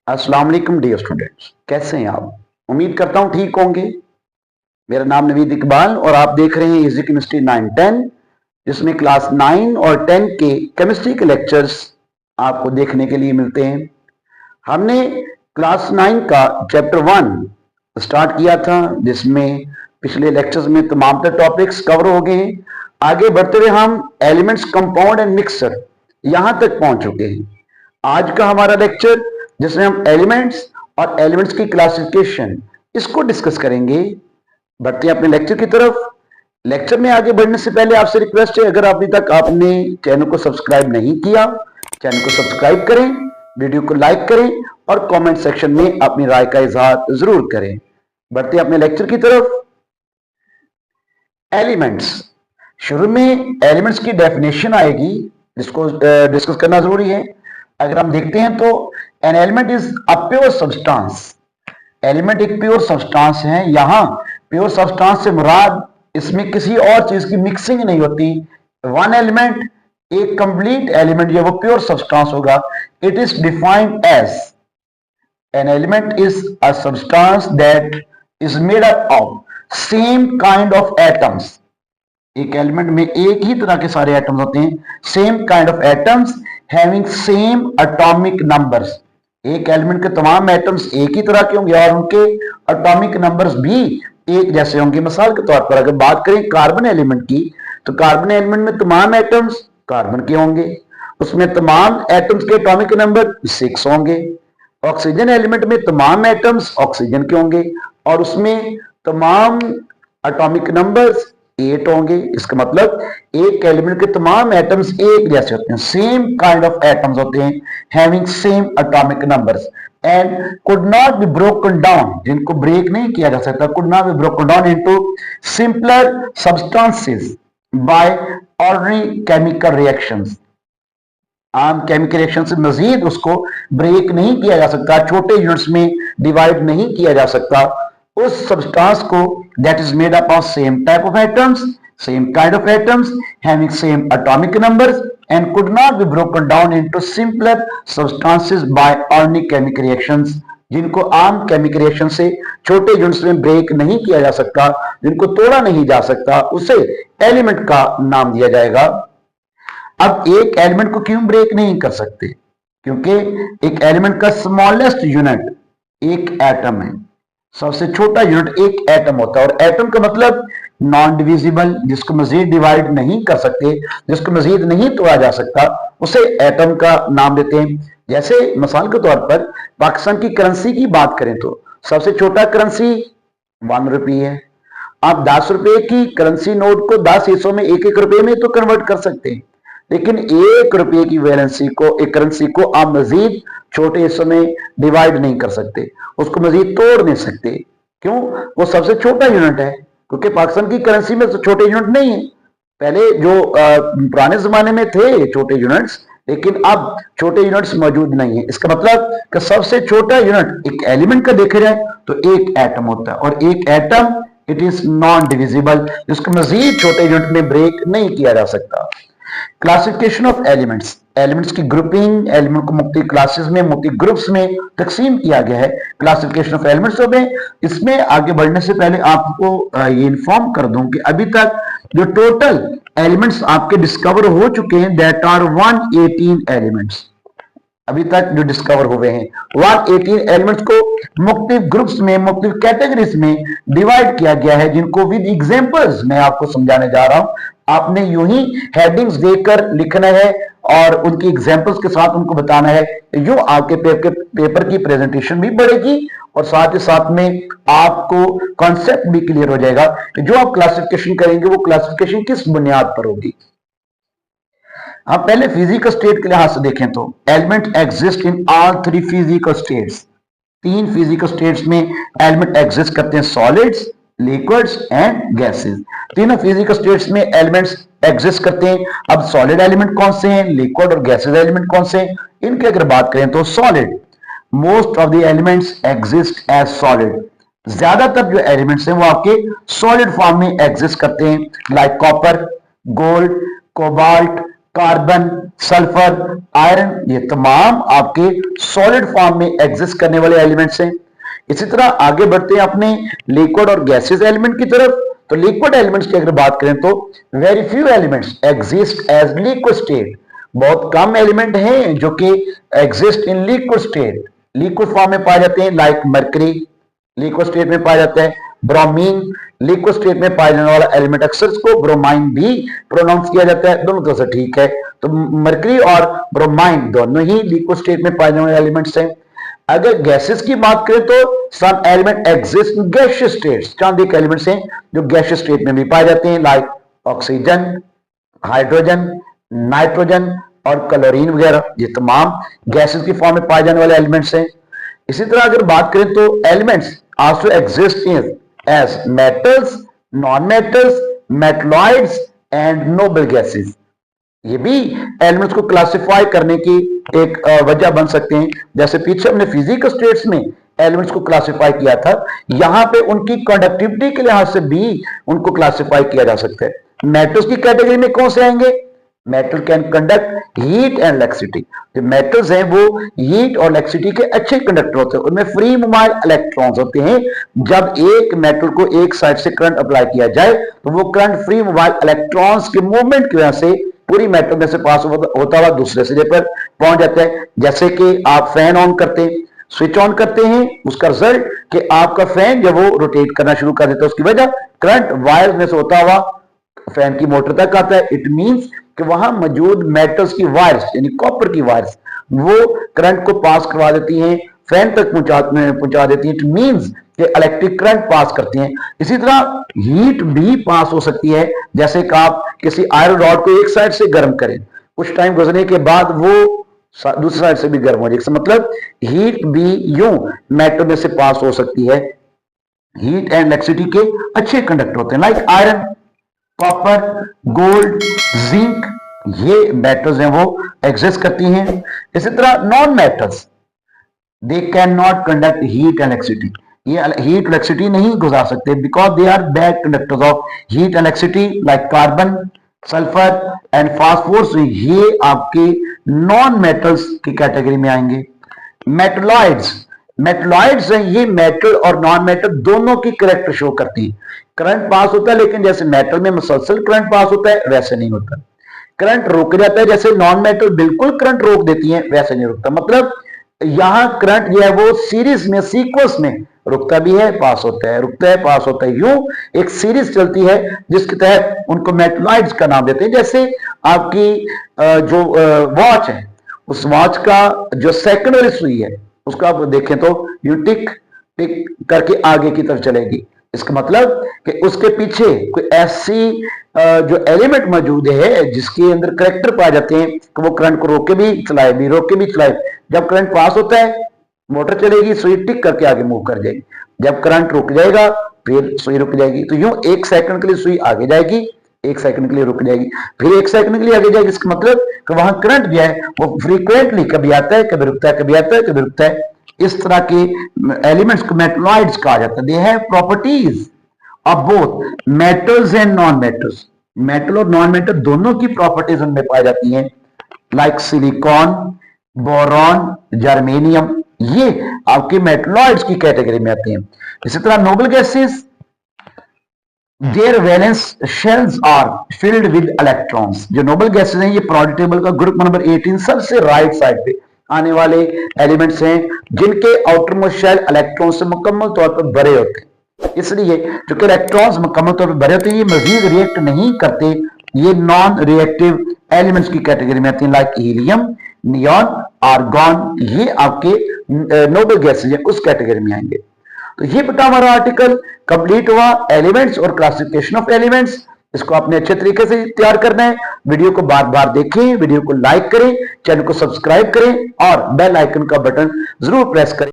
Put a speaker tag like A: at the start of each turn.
A: अस्सलाम वालेकुम dear students, कैसे हैं आप? उम्मीद करता हूं ठीक होंगे। मेरा नाम नवीद इकबाल और आप देख रहे हैं इजी केमिस्ट्री 9-10, जिसमें क्लास 9 और 10 के केमिस्ट्री के लेक्चर्स आपको देखने के लिए मिलते हैं। हमने क्लास 9 का चैप्टर 1 स्टार्ट किया था, जिसमें पिछले लेक्चर्स में तमाम टॉपिक्स कवर हो गए हैं। आगे बढ़ते हुए हम एलिमेंट्स, कंपाउंड एंड मिक्सर यहां तक पहुंच चुके हैं। आज का हमारा लेक्चर, जिसमें हम एलिमेंट्स और एलिमेंट्स की क्लासिफिकेशन इसको डिस्कस करेंगे। बढ़ते हैं अपने लेक्चर की तरफ। लेक्चर में आगे बढ़ने से पहले आपसे रिक्वेस्ट है, अगर अभी तक आपने चैनल को सब्सक्राइब नहीं किया, चैनल को सब्सक्राइब करें, वीडियो को लाइक करें और कमेंट सेक्शन में अपनी राय का इजहार जरूर करें। बढ़ते हैं अपने लेक्चर की तरफ। एलिमेंट्स, शुरू में एलिमेंट्स की डेफिनेशन आएगी, जिसको डिस्कस करना जरूरी है। अगर हम देखते हैं तो N element is a pure substance. Element एक प्योर सब्सटेंस है। यहां प्योर सब्सटेंस से मुराद, इसमें किसी और चीज की मिक्सिंग नहीं होती। वन एलिमेंट, एक कंप्लीट एलिमेंट, ये वो प्योर सब्सटेंस होगा। It is defined as an element is a substance that is made up of same kind of atoms. एक एलिमेंट में एक ही तरह के सारे एटम्स होते हैं, same kind of atoms having same atomic numbers. एक एलिमेंट के तमाम एटम्स एक ही तरह के होंगे और उनके एटॉमिक नंबर्स भी एक जैसे होंगे। मिसाल के तौर पर अगर बात करें कार्बन एलिमेंट की, तो कार्बन एलिमेंट में तमाम एटम्स कार्बन के होंगे, उसमें तमाम एटम्स के एटॉमिक नंबर 6 होंगे। ऑक्सीजन एलिमेंट में तमाम एटम्स ऑक्सीजन के होंगे और उसमें तमाम एटॉमिक नंबर्स 8 होंगे। इसका मतलब एक एलिमेंट के तमाम एटम्स एक जैसे होते हैं, सेम काइंड ऑफ एटम्स होते हैं, having same atomic numbers and could not be broken down, जिनको ब्रेक नहीं किया जा सकता, could not be broken down into simpler substances by ordinary chemical reactions. आम केमिकल रिएक्शन से मजीद उसको ब्रेक नहीं किया जा सकता, छोटे यूनिट्स में डिवाइड नहीं किया जा सकता। उस सब्सटेंस को that is made up of same type of atoms, same kind of atoms, having same atomic numbers and could not be broken down into simpler substances by ordinary chemical reactions, जिनको आम chemical reaction से छोटे units में break नहीं किया जा सकता, जिनको तोड़ा नहीं जा सकता, उसे एलिमेंट का नाम दिया जाएगा। अब एक एलिमेंट को क्यों ब्रेक नहीं कर सकते? क्योंकि एक एलिमेंट का स्मॉलेस्ट यूनिट एक एटम है। सबसे छोटा यूनिट एक एटम होता है और एटम का मतलब नॉन डिविजिबल, जिसको मजीद डिवाइड नहीं कर सकते, जिसको मजीद नहीं तोड़ा जा सकता, उसे एटम का नाम देते हैं। जैसे मिसाल के तौर पर पाकिस्तान की करेंसी की बात करें तो सबसे छोटा करेंसी 1 रुपये है। आप 10 रुपए की करेंसी नोट को 10 हिस्सों में 1-1 रुपए में तो कन्वर्ट कर सकते हैं, लेकिन 1 रुपये की वैलेंसी को, एक करेंसी को आप मजीद छोटे हिस्सों में डिवाइड नहीं कर सकते, उसको मजीद तोड़ नहीं सकते। क्यों? वो सबसे छोटा यूनिट है, क्योंकि पाकिस्तान की करेंसी में तो छोटे यूनिट नहीं है। पहले जो पुराने जमाने में थे छोटे यूनिट्स, लेकिन अब छोटे यूनिट्स मौजूद नहीं है। इसका मतलब कि सबसे छोटा यूनिट एक एलिमेंट का देखे जाए तो एक एटम होता है और एक atom it is non divisible, जिसको मजीद छोटे यूनिट में ब्रेक नहीं किया जा सकता। क्लासिफिकेशन ऑफ एलिमेंट्स, एलिमेंट्स की ग्रुपिंग, एलिमेंट को मुख्तलिफ क्लासेस में, मुख्तलिफ ग्रुप्स में तकसीम किया गया है। क्लासिफिकेशन ऑफ एलिमेंट्स में, इसमें आगे बढ़ने से पहले आपको ये इन्फॉर्म कर दूं कि अभी तक जो टोटल एलिमेंट्स आपके डिस्कवर हो चुके हैं, दैट आर 118 एलिमेंट्स। अभी तक जो डिस्कवर हुए हैं 118 एलिमेंट्स को मुख्तलिफ ग्रुप्स में, मुख्तलिफ कैटेगरीज में डिवाइड किया गया है, जिनको विद एग्जांपल्स मैं आपको समझाने जा रहा हूं। आपने यूं ही हेडिंग्स देकर लिखना है और उनकी एग्जांपल्स के साथ उनको बताना है। यूं आपके पेपर की प्रेजेंटेशन भी बढ़ेगी और साथ ही साथ में आपको कॉन्सेप्ट भी क्लियर हो जाएगा कि जो आप क्लासिफिकेशन करेंगे वो क्लासिफिकेशन किस बुनियाद पर होगी। आप पहले फिजिकल स्टेट के लिहाज से देखें तो element exist in all 3 physical states. 3 physical states में एलिमेंट एग्जिस्ट करते हैं, सॉलिड्स, लिक्विड्स एंड गैसेस। तीनों फिजिकल स्टेट्स में एलिमेंट्स एग्जिस्ट करते हैं। अब सॉलिड एलिमेंट कौन से हैं, लिक्विड और गैसेस एलिमेंट कौन से हैं? इनकी अगर बात करें तो solid, most of the elements exist as solid. ज्यादातर जो एलिमेंट्स हैं वो आपके सॉलिड फॉर्म में एग्जिस्ट करते हैं, like copper, gold, cobalt, carbon, sulphur, iron, ये तमाम आपके सॉलिड फॉर्म में एग्जिस्ट करने वाले एलिमेंट्स हैं। इसी तरह आगे बढ़ते हैं अपने लिक्विड और गैसेस एलिमेंट की तरफ। तो लिक्विड एलिमेंट्स की अगर बात करें तो very few elements exist as liquid state, बहुत कम एलिमेंट हैं जो कि exist in liquid state, liquid form में पाए जाते हैं। लाइक मरकरी लिक्विड स्टेट में पाया जाता है, ब्रोमीन लिक्विड स्टेट में पाए जाने वाला एलिमेंट, अक्सर इसको ब्रोमाइन भी प्रोनाउंस किया जाता है, दोनों तरह से ठीक है। तो मरकरी और ब्रोमाइन दोनों ही लिक्विड स्टेट में पाए जाने वाले एलिमेंट्स हैं। अगर गैसेस की बात करें तो some element exist in gaseous states, चंद एक एलिमेंट्स हैं जो गैसियस स्टेट में भी पाए जाते हैं, लाइक ऑक्सीजन, हाइड्रोजन, नाइट्रोजन और क्लोरीन वगैरह, ये तमाम गैसेस की फॉर्म में पाए जाने वाले एलिमेंट्स हैं। इसी तरह अगर बात करें तो elements also exist in as metals, non metals, metalloids and noble gases, ये भी एलिमेंट्स को क्लासिफाई करने की एक वजह बन सकते हैं। जैसे पीछे हमने फिजिकल स्टेट्स में एलिमेंट्स को क्लासिफाई किया था, यहां पे उनकी कंडक्टिविटी के लिहाज से भी उनको क्लासिफाई किया जा सकता है। मेटल्स की कैटेगरी में कौन से आएंगे? Metal can conduct heat and electricity, जो मेटल्स हैं वो हीट और इलेक्ट्रिसिटी के अच्छे कंडक्टर होते हैं, उनमें फ्री मोबाइल इलेक्ट्रॉन्स होते हैं। जब एक मेटल को एक साइड से करंट अप्लाई किया जाए तो वो करंट फ्री मोबाइल इलेक्ट्रॉन्स के मूवमेंट की वजह से पूरी मेटल में से पास होता हुआ दूसरे सिरे पर पहुंच जाता है। जैसे कि आप फैन ऑन करते हैं, स्विच ऑन करते हैं, उसका रिजल्ट कि आपका फैन जब वो रोटेट करना शुरू कर देता है, उसकी वजह करंट वायर में से होता हुआ फैन की मोटर तक आता है। इट मींस कि वहां मौजूद मेटल्स की वायर्स यानी कॉपर की वायर्स वो करंट को पास करवा देती हैं, फैन तक पहुंचा देती हैं। इट मींस कि इलेक्ट्रिक करंट पास करती हैं। इसी तरह हीट भी पास हो सकती है, जैसे कि आप किसी आयरन रॉड को एक साइड से गर्म करें, कुछ टाइम गुजरने के बाद वो दूसरी साइड से भी गर्म हो जाएगी, मतलब हीट भी यूं मेटल में से पास हो सकती है। हीट एंड इलेक्ट्रिसिटी के अच्छे कंडक्टर होते हैं, like iron, copper, gold, zinc, ये मेटल्स हैं वो एग्जिस्ट करती हैं। इसी तरह non metals they can not conduct heat and electricity, ये हीट इलेक्ट्रिसिटी नहीं गुजार सकते because they are bad conductors of heat and electricity, like carbon, sulphur and phosphorus, ये आपके नॉन मेटल्स की कैटेगरी में आएंगे। मेटलॉइड्स, मेटलॉइड्स हैं ये मेटल और नॉन मेटल दोनों की करैक्टर शो करती है। करंट पास होता है लेकिन जैसे मेटल में मुसलसल करंट पास होता है वैसे नहीं होता, करंट रोक जाता है। जैसे नॉन मेटल बिल्कुल करंट रोक देती है वैसे नहीं रुकता, मतलब यहां करंट जो है वो सीरीज में सीक्वेंस में रुकता भी है, पास होता है, रुकता है, पास होता है, यूं एक सीरीज चलती है जिसके तहत उनको मेटलॉइड्स का नाम देते हैं। जैसे आपकी जो वॉच है, उस वॉच का जो सेकंड वाली सुई है उसको आप देखें तो यू टिक टिक करके आगे की तरफ चलेगी। इसका मतलब कि उसके पीछे कोई ऐसी जो एलिमेंट मौजूद है जिसके अंदर करैक्टर पाए जाते हैं कि वो करंट को रोक के भी चलाए, भी रोक के भी चलाए। जब करंट पास होता है मोटर चलेगी, सुई टिक करके आगे मूव कर जाएगी। जब करंट रुक जाएगा फिर सुई रुक जाएगी। तो यूं एक सेकंड के लिए सुई आगे जाएगी, एक सेकंड के लिए रुक जाएगी, फिर एक सेकंड के लिए आगे जाएगी। इसका मतलब कि वहां करंट जो है वो फ्रीक्वेंटली कभी आता है, कभी रुकता है, कभी आता है, कभी रुकता है। इस तरह के एलिमेंट्स को मेटलॉइड्स कहा जाता है। They have properties of both metals and non metals, metal और नॉन मेटल दोनों की प्रॉपर्टीज उनमें पाई जाती हैं, लाइक सिलिकॉन, बोरॉन, जर्मेनियम, ये आपके मेटलॉइड्स की कैटेगरी में आते हैं। इसी तरह noble gases, their valence shells are filled with electrons, जो नोबल गैसेस हैं ये पीरियोडिक टेबल का ग्रुप नंबर 18 सबसे राइट साइड पे आने वाले एलिमेंट्स हैं जिनके आउटर मोस्ट शेल इलेक्ट्रॉन से मुकम्मल तौर पर भरे होते हैं। इसलिए चूंकि इलेक्ट्रॉन्स मुकम्मल तौर पर भरे होते हैं ये मजीद रिएक्ट नहीं करते, ये नॉन रिएक्टिव एलिमेंट्स की कैटेगरी में आते हैं, लाइक हीलियम, नियॉन, आर्गॉन, ये आपके नोबल गैसेज हैं उस कैटेगरी में आएंगे। तो ये बेटा हमारा आर्टिकल कंप्लीट हुआ, एलिमेंट्स और क्लासिफिकेशन ऑफ एलिमेंट्स। इसको आपने अच्छे तरीके से तैयार करना है। वीडियो को बार बार देखें, वीडियो को लाइक करें, चैनल को सब्सक्राइब करें और बेल आइकन का बटन जरूर प्रेस करें।